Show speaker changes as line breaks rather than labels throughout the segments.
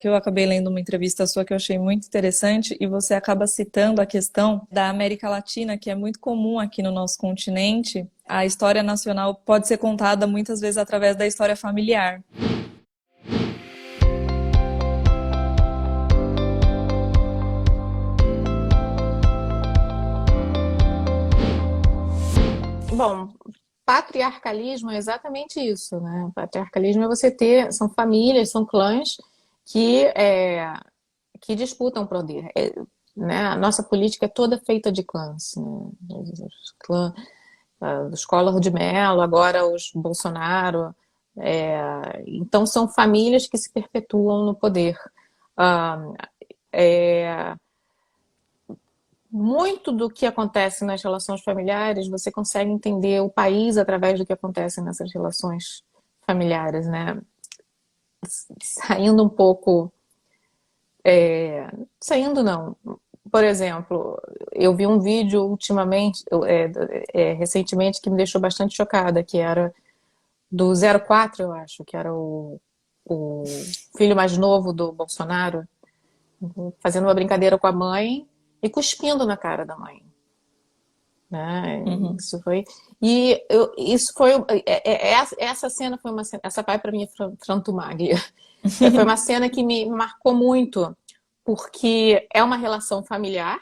que eu acabei lendo uma entrevista sua que eu achei muito interessante, e você acaba citando a questão da América Latina, que é muito comum aqui no nosso continente. A história nacional pode ser contada muitas vezes através da história familiar.
Bom, patriarcalismo é exatamente isso, né? Patriarcalismo é você ter, são famílias, são clãs que, que disputam poder. Né? A nossa política é toda feita de clãs, né? Os clã, os Collor de Mello, agora os Bolsonaro. Então são famílias que se perpetuam no poder. Ah, é, Muito do que acontece nas relações familiares, você consegue entender o país através do que acontece nessas relações familiares, né? Saindo um pouco, saindo não. Por exemplo, eu vi um vídeo ultimamente, recentemente, que me deixou bastante chocada, que era do 04, eu acho, que era o filho mais novo do Bolsonaro, fazendo uma brincadeira com a mãe e cuspindo na cara da mãe. Né?
Uhum.
Isso foi isso foi essa cena foi uma cena, essa pai para mim é Frantumaglia. Foi uma cena que me marcou muito porque é uma relação familiar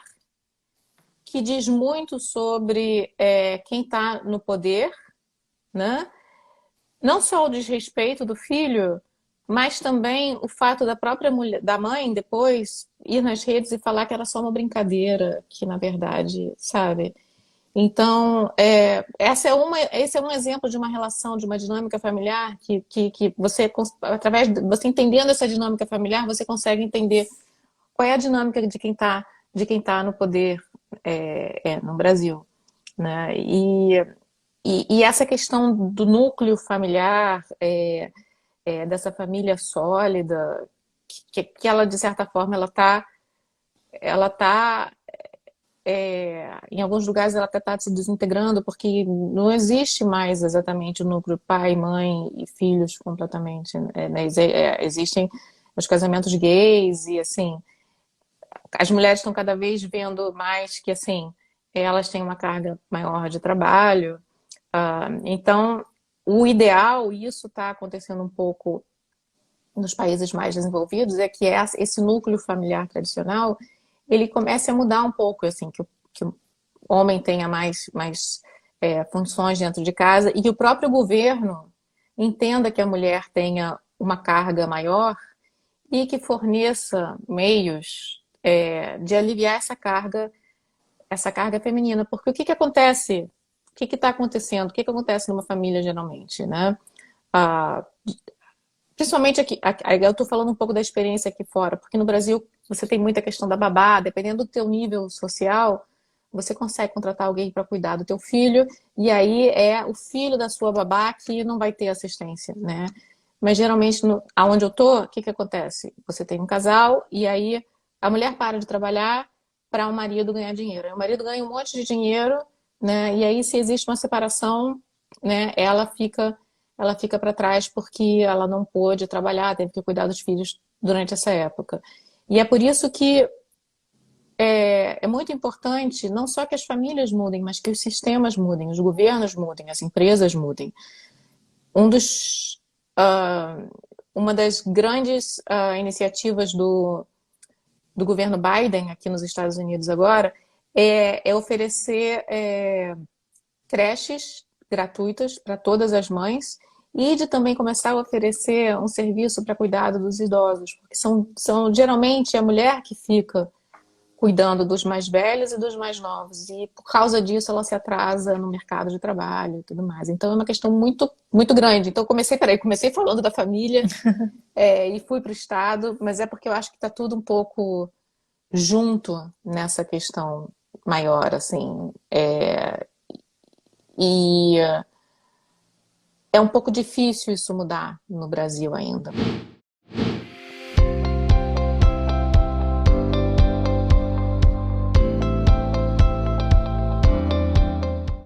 que diz muito sobre quem está no poder, né? Não só o desrespeito do filho, mas também o fato da própria mulher, da mãe depois ir nas redes e falar que era só uma brincadeira, que na verdade, sabe? Então, esse é um exemplo de uma relação, de uma dinâmica familiar que você, através de você entendendo essa dinâmica familiar, você consegue entender qual é a dinâmica de quem tá no poder no Brasil, né? E essa questão do núcleo familiar, dessa família sólida, que ela, de certa forma, ela tá em alguns lugares ela até está se desintegrando, porque não existe mais exatamente o núcleo pai, mãe e filhos completamente. Né? Existem os casamentos gays e, assim, as mulheres estão cada vez vendo mais que, assim, elas têm uma carga maior de trabalho. Então, o ideal, e isso está acontecendo um pouco nos países mais desenvolvidos, é que esse núcleo familiar tradicional ele comece a mudar um pouco, assim, que o homem tenha mais funções dentro de casa e que o próprio governo entenda que a mulher tenha uma carga maior e que forneça meios de aliviar essa carga feminina. Porque o que acontece? O que está acontecendo? O que acontece numa família geralmente, né? Ah, Principalmente aqui, eu estou falando um pouco da experiência aqui fora, porque no Brasil você tem muita questão da babá, dependendo do teu nível social, você consegue contratar alguém para cuidar do teu filho, e aí é o filho da sua babá que não vai ter assistência, né? Mas geralmente, aonde eu tô, o que acontece? Você tem um casal, e aí a mulher para de trabalhar para o marido ganhar dinheiro. Aí o marido ganha um monte de dinheiro, né? E aí, se existe uma separação, né, ela fica para trás porque ela não pôde trabalhar, teve que cuidar dos filhos durante essa época. E é por isso que é muito importante não só que as famílias mudem, mas que os sistemas mudem, os governos mudem, as empresas mudem. Um dos, uh, uma das grandes iniciativas do governo Biden aqui nos Estados Unidos agora é oferecer creches gratuitas para todas as mães e de também começar a oferecer um serviço para cuidado dos idosos, porque são geralmente a mulher que fica cuidando dos mais velhos e dos mais novos, e por causa disso ela se atrasa no mercado de trabalho e tudo mais. Então é uma questão muito, muito grande. Então comecei falando da família e fui para o Estado, mas é porque eu acho que está tudo um pouco junto nessa questão maior, assim. E é um pouco difícil isso mudar no Brasil ainda.